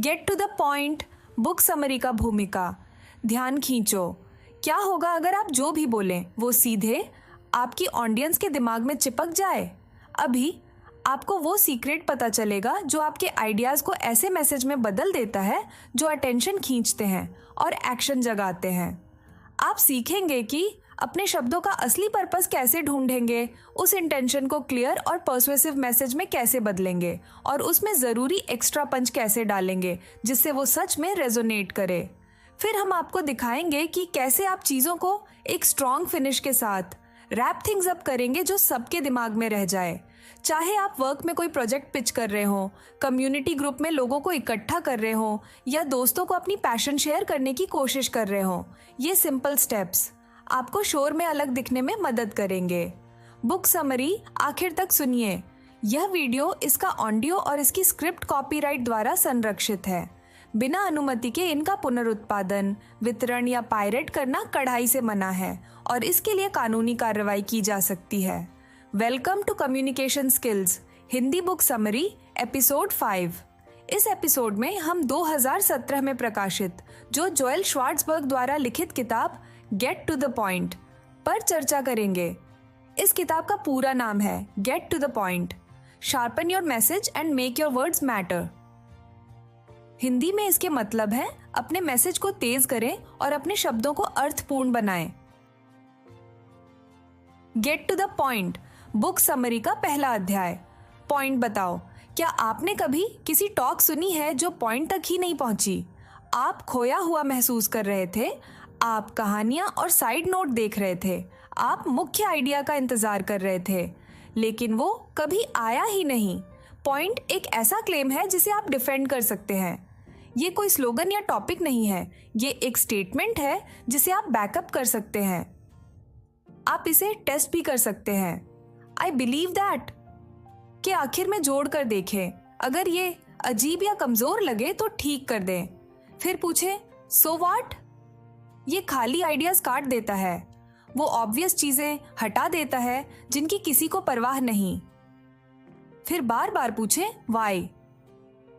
Gate to the point, book summary का भूमिका, ध्यान खींचो। क्या होगा अगर आप जो भी बोलें वो सीधे आपकी ऑडियंस के दिमाग में चिपक जाए? अभी आपको वो सीक्रेट पता चलेगा जो आपके आइडियाज़ को ऐसे मैसेज में बदल देता है जो अटेंशन खींचते हैं और एक्शन जगाते हैं। आप सीखेंगे कि अपने शब्दों का असली पर्पस कैसे ढूंढेंगे, उस इंटेंशन को क्लियर और पर्सुएसिव मैसेज में कैसे बदलेंगे और उसमें ज़रूरी एक्स्ट्रा पंच कैसे डालेंगे जिससे वो सच में रेजोनेट करे। फिर हम आपको दिखाएंगे कि कैसे आप चीज़ों को एक स्ट्रॉन्ग फिनिश के साथ रैप थिंग्स अप करेंगे जो सबके दिमाग में रह जाए। चाहे आप वर्क में कोई प्रोजेक्ट पिच कर रहे हो, कम्युनिटी ग्रुप में लोगों को इकट्ठा कर रहे हो या दोस्तों को अपनी पैशन शेयर करने की कोशिश कर रहे हो, ये सिंपल स्टेप्स आपको शोर में अलग दिखने में मदद करेंगे। बुक समरी आखिर तक सुनिए। यह वीडियो, इसका ऑडियो और इसकी स्क्रिप्ट कॉपीराइट द्वारा संरक्षित है। बिना अनुमति के इनका पुनरुत्पादन, वितरण या पायरेट करना कड़ाई से मना है और इसके लिए कानूनी कार्रवाई की जा सकती है। Welcome to communication skills Hindi book summary episode 5। इस एपिसोड में हम 2017 में प्रकाशित जोएल श्वार्ट्जबर्ग द्वारा लिखित किताब गेट टू द पॉइंट पर चर्चा करेंगे। इस किताब का पूरा नाम है get to the point, sharpen your message and make your words matter. Hindi में इसके मतलब है अपने मैसेज को तेज करें और अपने शब्दों को अर्थपूर्ण बनाएं। Get to the point, book summary का पहला अध्याय। पॉइंट बताओ। क्या आपने कभी किसी टॉक सुनी है जो पॉइंट तक ही नहीं पहुंची? आप खोया हुआ महसूस कर रहे थे, आप कहानियां और साइड नोट देख रहे थे, आप मुख्य आइडिया का इंतजार कर रहे थे, लेकिन वो कभी आया ही नहीं। पॉइंट एक ऐसा क्लेम है जिसे आप डिफेंड कर सकते हैं। ये कोई स्लोगन या टॉपिक नहीं है, ये एक स्टेटमेंट है जिसे आप बैकअप कर सकते हैं। आप इसे टेस्ट भी कर सकते हैं। आई बिलीव दैट के आखिर में जोड़ कर देखें। अगर ये अजीब या कमजोर लगे तो ठीक कर दें। फिर पूछें सो व्हाट? ये खाली आइडियाज काट देता है, वो ऑब्वियस चीजें हटा देता है जिनकी किसी को परवाह नहीं। फिर बार बार पूछें व्हाई।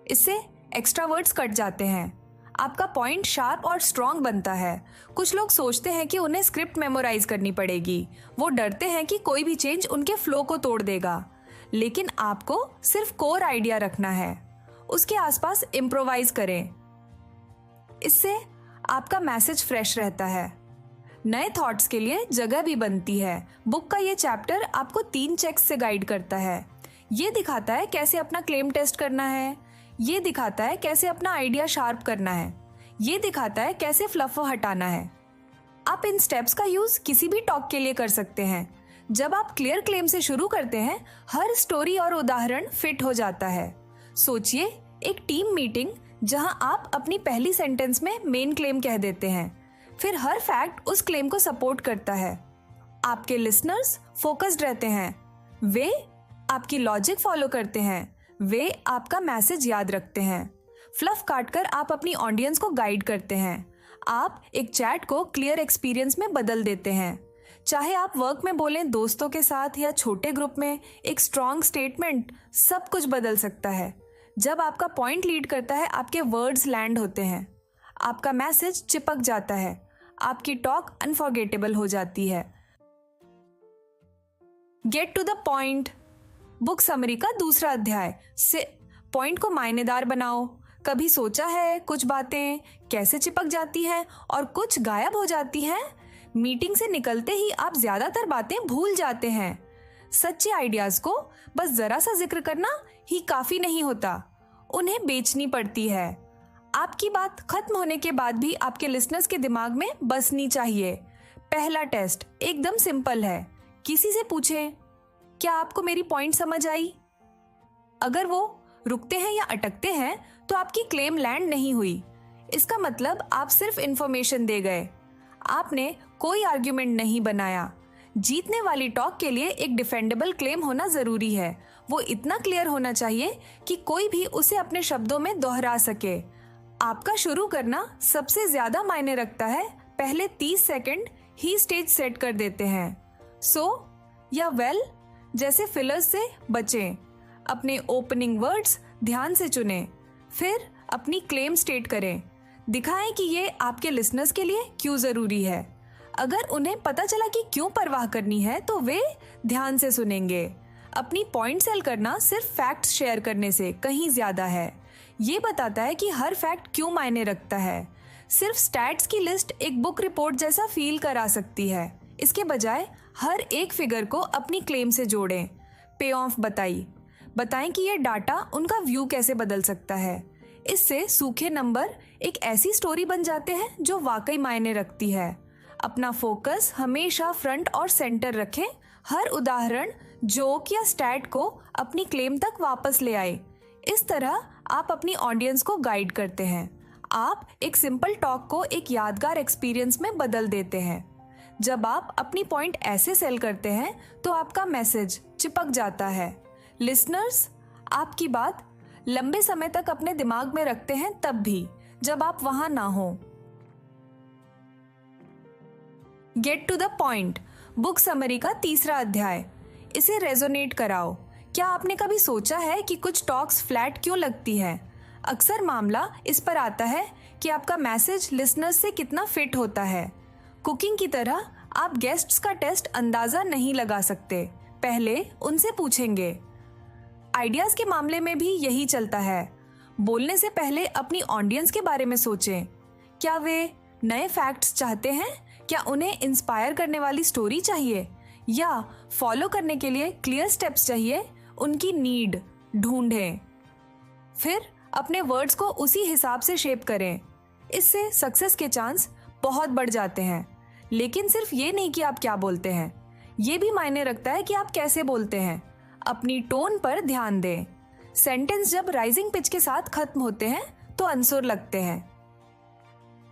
इससे एक्स्ट्रा वर्ड्स कट जाते हैं। आपका पॉइंट शार्प और स्ट्रॉन्ग बनता है। कुछ लोग सोचते हैं कि उन्हें स्क्रिप्ट मेमोराइज करनी पड़ेगी, वो डरते हैं कि कोई भी चेंज उनके फ्लो को तोड़ देगा, लेकिन आपको सिर्फ कोर आइडिया रखना है, उसके आसपास इम्प्रोवाइज करें। इससे आपका मैसेज फ्रेश रहता है, नए थॉट्स के लिए जगह भी बनती है। बुक का ये चैप्टर आपको 3 चेक्स से गाइड करता है। ये दिखाता है कैसे अपना क्लेम टेस्ट करना है, ये दिखाता है कैसे अपना आइडिया शार्प करना है, ये दिखाता है कैसे फ्लफ हटाना है। आप इन स्टेप्स का यूज किसी भी टॉक के लिए कर सकते हैं। जब आप क्लियर क्लेम से शुरू करते हैं, हर स्टोरी और उदाहरण फिट हो जाता है। सोचिए एक टीम मीटिंग जहां आप अपनी पहली सेंटेंस में मेन क्लेम कह देते हैं, फिर हर फैक्ट उस क्लेम को सपोर्ट करता है। आपके लिसनर्स फोकस्ड रहते हैं, वे आपकी लॉजिक फॉलो करते हैं, वे आपका मैसेज याद रखते हैं। फ्लफ काटकर आप अपनी ऑडियंस को गाइड करते हैं। आप एक चैट को क्लियर एक्सपीरियंस में बदल देते हैं। चाहे आप वर्क में बोलें, दोस्तों के साथ या छोटे ग्रुप में, एक स्ट्रॉन्ग स्टेटमेंट सब कुछ बदल सकता है। जब आपका पॉइंट लीड करता है, आपके वर्ड्स लैंड होते हैं, आपका मैसेज चिपक जाता है, आपकी टॉक अनफॉरगेटेबल हो जाती है। Get to the point, book summary का दूसरा अध्याय से पॉइंट को मायनेदार बनाओ। कभी सोचा है कुछ बातें कैसे चिपक जाती हैं और कुछ गायब हो जाती हैं? मीटिंग से निकलते ही आप ज्यादातर बातें भूल जाते हैं। सच्चे आइडियाज को बस जरा सा जिक्र करना ही काफी नहीं होता, उन्हें बेचनी पड़ती है। आपकी बात खत्म होने के बाद भी आपके लिसनर्स के दिमाग में बसनी चाहिए। पहला टेस्ट एकदम सिंपल है। किसी से पूछें, क्या आपको मेरी पॉइंट समझ आई? अगर वो रुकते हैं या अटकते हैं तो आपकी क्लेम लैंड नहीं हुई। इसका मतलब आप सिर्फ इंफॉर्मेशन दे गए, आपने कोई आर्ग्यूमेंट नहीं बनाया। जीतने वाली टॉक के लिए एक डिफेंडेबल क्लेम होना जरूरी है। वो इतना क्लियर होना चाहिए कि कोई भी उसे अपने शब्दों में दोहरा सके। आपका शुरू करना सबसे ज्यादा मायने रखता है। पहले 30 सेकंड ही स्टेज सेट कर देते हैं। सो या वेल जैसे फिलर्स से बचें। अपने ओपनिंग वर्ड्स ध्यान से चुनें। फिर अपनी क्लेम स्टेट करें, दिखाएं कि ये आपके लिसनर्स के लिए क्यों ज़रूरी है। अगर उन्हें पता चला कि क्यों परवाह करनी है तो वे ध्यान से सुनेंगे। अपनी पॉइंट सेल करना सिर्फ फैक्ट्स शेयर करने से कहीं ज़्यादा है। ये बताता है कि हर फैक्ट क्यों मायने रखता है। सिर्फ स्टैट्स की लिस्ट एक बुक रिपोर्ट जैसा फील करा सकती है। इसके बजाय हर एक फिगर को अपनी क्लेम से जोड़ें। पे ऑफ बताएं कि ये डाटा उनका व्यू कैसे बदल सकता है। इससे सूखे नंबर एक ऐसी स्टोरी बन जाते हैं जो वाकई मायने रखती है। अपना फोकस हमेशा फ्रंट और सेंटर रखें। हर उदाहरण, जोक या स्टैट को अपनी क्लेम तक वापस ले आए। इस तरह आप अपनी ऑडियंस को गाइड करते हैं। आप एक सिंपल टॉक को एक यादगार एक्सपीरियंस में बदल देते हैं। जब आप अपनी पॉइंट ऐसे सेल करते हैं तो आपका मैसेज चिपक जाता है। लिसनर्स आपकी बात लंबे समय तक अपने दिमाग में रखते हैं, तब भी जब आप वहां ना हो। Get to the point, book summary का तीसरा अध्याय। इसे रेजोनेट कराओ। क्या आपने कभी सोचा है कि कुछ टॉक्स फ्लैट क्यों लगती है? अक्सर मामला इस पर आता है कि आपका मैसेज लिसनर्स से कितना फिट होता है। कुकिंग की तरह आप गेस्ट्स का टेस्ट अंदाजा नहीं लगा सकते, पहले उनसे पूछेंगे। आइडियाज के मामले में भी यही चलता है। बोलने से पहले अपनी ऑडियंस के बारे में सोचें। क्या वे नए फैक्ट्स चाहते हैं? क्या उन्हें इंस्पायर करने वाली स्टोरी चाहिए या फॉलो करने के लिए क्लियर स्टेप्स चाहिए? उनकी नीड ढूंढें, फिर अपने वर्ड्स को उसी हिसाब से शेप करें। इससे सक्सेस के चांस बहुत बढ़ जाते हैं। लेकिन सिर्फ ये नहीं कि आप क्या बोलते हैं, ये भी मायने रखता है कि आप कैसे बोलते हैं। अपनी टोन पर ध्यान दें। सेंटेंस जब राइजिंग पिच के साथ खत्म होते हैं तो अनसुर लगते हैं।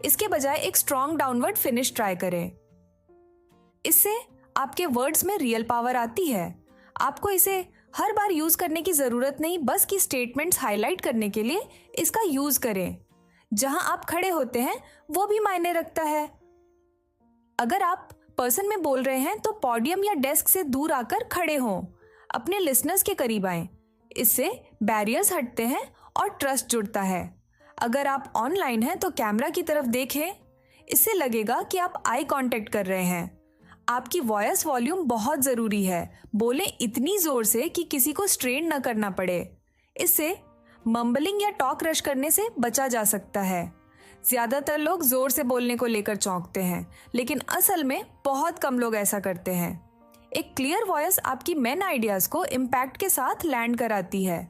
इसके बजाय एक स्ट्रॉन्ग डाउनवर्ड फिनिश ट्राई करें। इससे आपके वर्ड्स में रियल पावर आती है। आपको इसे हर बार यूज करने की जरूरत नहीं, बस की स्टेटमेंट्स हाईलाइट करने के लिए इसका यूज करें। जहां आप खड़े होते हैं वो भी मायने रखता है। अगर आप पर्सन में बोल रहे हैं तो पोडियम या डेस्क से दूर आकर खड़े हों। अपने लिसनर्स के करीब आएं। इससे बैरियर्स हटते हैं और ट्रस्ट जुड़ता है। अगर आप ऑनलाइन हैं तो कैमरा की तरफ देखें। इससे लगेगा कि आप आई कांटेक्ट कर रहे हैं। आपकी वॉइस वॉल्यूम बहुत ज़रूरी है। बोलें इतनी ज़ोर से कि किसी को स्ट्रेन न करना पड़े। इससे मम्बलिंग या टॉक रश करने से बचा जा सकता है। ज़्यादातर लोग ज़ोर से बोलने को लेकर चौंकते हैं, लेकिन असल में बहुत कम लोग ऐसा करते हैं। एक क्लियर वॉइस आपकी मेन आइडियाज़ को इम्पैक्ट के साथ लैंड कराती है।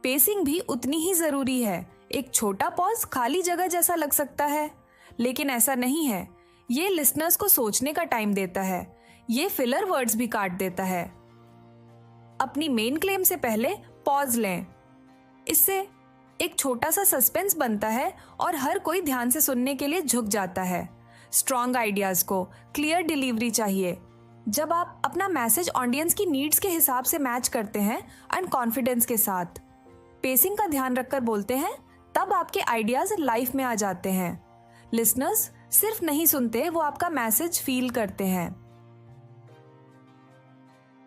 पेसिंग भी उतनी ही ज़रूरी है। एक छोटा पॉज खाली जगह जैसा लग सकता है, लेकिन ऐसा नहीं है। ये लिसनर्स को सोचने का टाइम देता है। ये फिलर वर्ड्स भी काट देता है। अपनी मेन क्लेम से पहले पॉज लें। इससे एक छोटा सा सस्पेंस बनता है और हर कोई ध्यान से सुनने के लिए झुक जाता है। स्ट्रॉन्ग आइडियाज को क्लियर डिलीवरी चाहिए। जब आप अपना मैसेज ऑडियंस की नीड्स के हिसाब से मैच करते हैं एंड कॉन्फिडेंस के साथ पेसिंग का ध्यान रखकर बोलते हैं, तब आपके आइडियाज लाइफ में आ जाते हैं। लिसनर्स सिर्फ नहीं सुनते, वो आपका मैसेज फील करते हैं।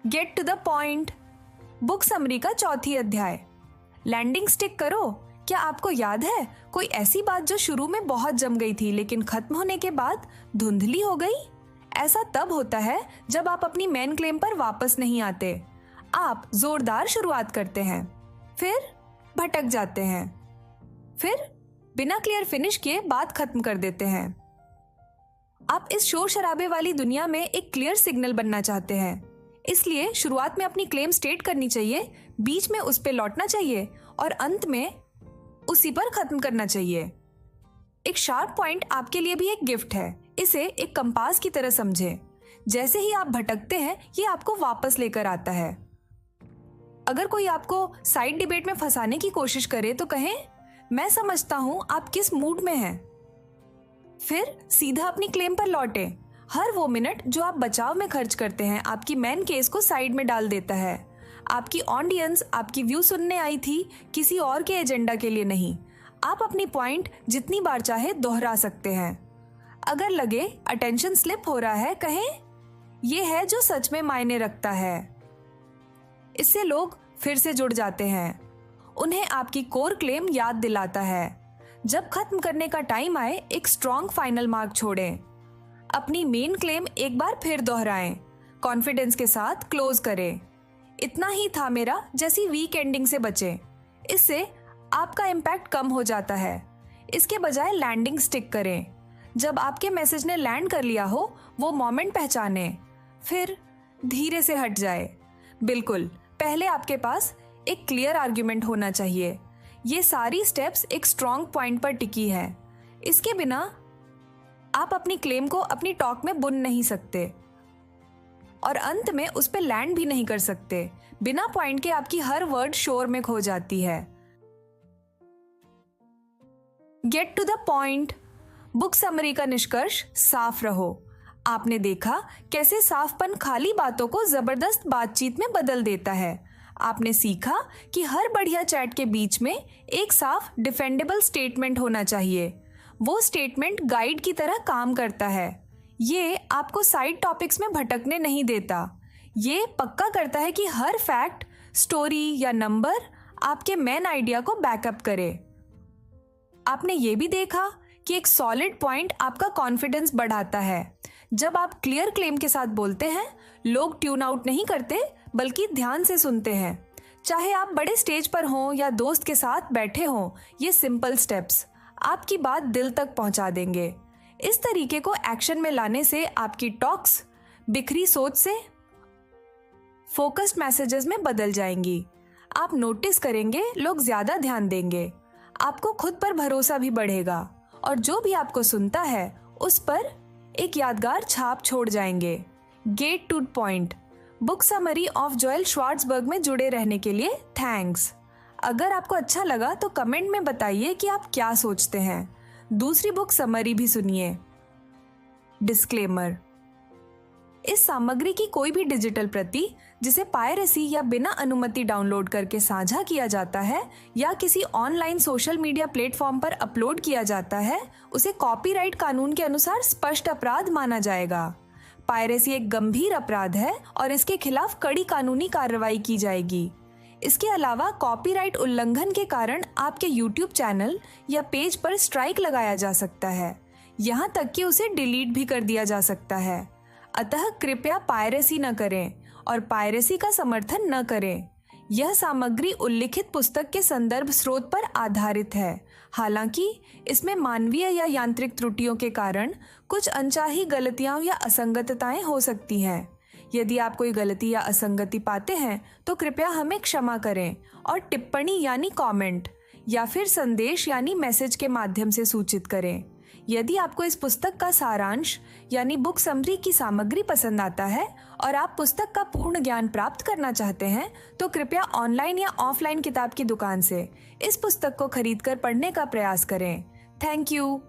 Get to the point, book summary का चौथी अध्याय। लैंडिंग स्टिक करो। क्या आपको याद है कोई ऐसी बात जो शुरू में बहुत जम गई थी लेकिन खत्म होने के बाद धुंधली हो गई? ऐसा तब होता है जब आप अपनी मेन क्लेम पर वापस नहीं आते। आप जोरदार शुरुआत करते हैं, फिर भटक जाते हैं, फिर बिना क्लियर फिनिश किए बात खत्म कर देते हैं। आप इस शोर शराबे वाली दुनिया में एक क्लियर सिग्नल बनना चाहते हैं। इसलिए शुरुआत में अपनी क्लेम स्टेट करनी चाहिए, बीच में उस पे लौटना चाहिए और अंत में उसी पर खत्म करना चाहिए। एक शार्प पॉइंट आपके लिए भी एक गिफ्ट है। इसे एक कंपास की तरह समझें। जैसे ही आप भटकते हैं, ये आपको वापस लेकर आता है। अगर कोई आपको साइड डिबेट में फंसाने की कोशिश करे तो कहें, मैं समझता हूं आप किस मूड में हैं। फिर सीधा अपनी क्लेम पर लौटे। हर वो मिनट जो आप बचाव में खर्च करते हैं आपकी मेन केस को साइड में डाल देता है। आपकी ऑडियंस आपकी व्यू सुनने आई थी, किसी और के एजेंडा के लिए नहीं। आप अपनी पॉइंट जितनी बार चाहे दोहरा सकते हैं। अगर लगे अटेंशन स्लिप हो रहा है, कहें ये है जो सच में मायने रखता है। इससे लोग फिर से जुड़ जाते हैं। उन्हें आपकी कोर क्लेम याद दिलाता है। जब खत्म करने का टाइम आए एक स्ट्रॉन्ग फाइनल मार्क छोड़ें। अपनी मेन क्लेम एक बार फिर दोहराएं, कॉन्फिडेंस के साथ क्लोज करें। इतना ही था मेरा जैसी वीक एंडिंग से बचें। इससे आपका इम्पैक्ट कम हो जाता है। इसके बजाय लैंडिंग स्टिक करें। जब आपके मैसेज ने लैंड कर लिया हो वो मोमेंट पहचानें, फिर धीरे से हट जाए। बिल्कुल, पहले आपके पास एक क्लियर आर्ग्यूमेंट होना चाहिए। ये सारी स्टेप्स एक स्ट्रॉन्ग पॉइंट पर टिकी है। इसके बिना आप अपनी क्लेम को अपनी टॉक में बुन नहीं सकते और अंत में उस पर लैंड भी नहीं कर सकते। बिना पॉइंट के आपकी हर वर्ड शोर में खो जाती है। Get to the point. Book summary का निष्कर्ष साफ रहो। आपने देखा कैसे साफपन खाली बातों को जबरदस्त बातचीत में बदल देता है। आपने सीखा कि हर बढ़िया चैट के बीच में एक साफ डिफेंडेबल स्टेटमेंट होना चाहिए। वो स्टेटमेंट गाइड की तरह काम करता है। ये आपको साइड टॉपिक्स में भटकने नहीं देता। ये पक्का करता है कि हर फैक्ट, स्टोरी या नंबर आपके मेन आइडिया को बैकअप करे। आपने ये भी देखा कि एक सॉलिड पॉइंट आपका कॉन्फिडेंस बढ़ाता है। जब आप क्लियर क्लेम के साथ बोलते हैं, लोग ट्यून आउट नहीं करते बल्कि ध्यान से सुनते हैं। चाहे आप बड़े स्टेज पर हों या दोस्त के साथ बैठे हों, ये सिंपल स्टेप्स आपकी बात दिल तक पहुंचा देंगे। इस तरीके को एक्शन में लाने से आपकी टॉक्स बिखरी सोच से फोकस्ड मैसेजेस में बदल जाएंगी। आप नोटिस करेंगे लोग ज्यादा ध्यान देंगे। आपको खुद पर भरोसा भी बढ़ेगा और जो भी आपको सुनता है उस पर एक यादगार छाप छोड़ जाएंगे। Get to point book summary of Joel Schwartzberg में जुड़े रहने के लिए थैंक्स। अगर आपको अच्छा लगा तो कमेंट में बताइए कि आप क्या सोचते हैं। दूसरी बुक समरी भी सुनिए। डिस्क्लेमर, इस सामग्री की कोई भी डिजिटल प्रति जिसे पायरेसी या बिना अनुमति डाउनलोड करके साझा किया जाता है या किसी ऑनलाइन सोशल मीडिया प्लेटफॉर्म पर अपलोड किया जाता है, उसे कॉपीराइट कानून के अनुसार स्पष्ट अपराध माना जाएगा। पायरेसी एक गंभीर अपराध है और इसके खिलाफ कड़ी कानूनी कार्रवाई की जाएगी। इसके अलावा कॉपीराइट उल्लंघन के कारण आपके YouTube चैनल या पेज पर स्ट्राइक लगाया जा सकता है। यहाँ तक कि उसे डिलीट भी कर दिया जा सकता है। अतः कृपया पायरेसी न करें और पायरेसी का समर्थन न करें। यह सामग्री उल्लिखित पुस्तक के संदर्भ स्रोत पर आधारित है। हालांकि इसमें मानवीय या यांत्रिक त्रुटियों के कारण कुछ अनचाही गलतियां या असंगतताएं हो सकती हैं। यदि आप कोई गलती या असंगति पाते हैं तो कृपया हमें क्षमा करें और टिप्पणी यानी कमेंट या फिर संदेश यानी मैसेज के माध्यम से सूचित करें। यदि आपको इस पुस्तक का सारांश यानी बुक समरी की सामग्री पसंद आता है और आप पुस्तक का पूर्ण ज्ञान प्राप्त करना चाहते हैं तो कृपया ऑनलाइन या ऑफलाइन किताब की दुकान से इस पुस्तक को खरीदकर पढ़ने का प्रयास करें। Thank you.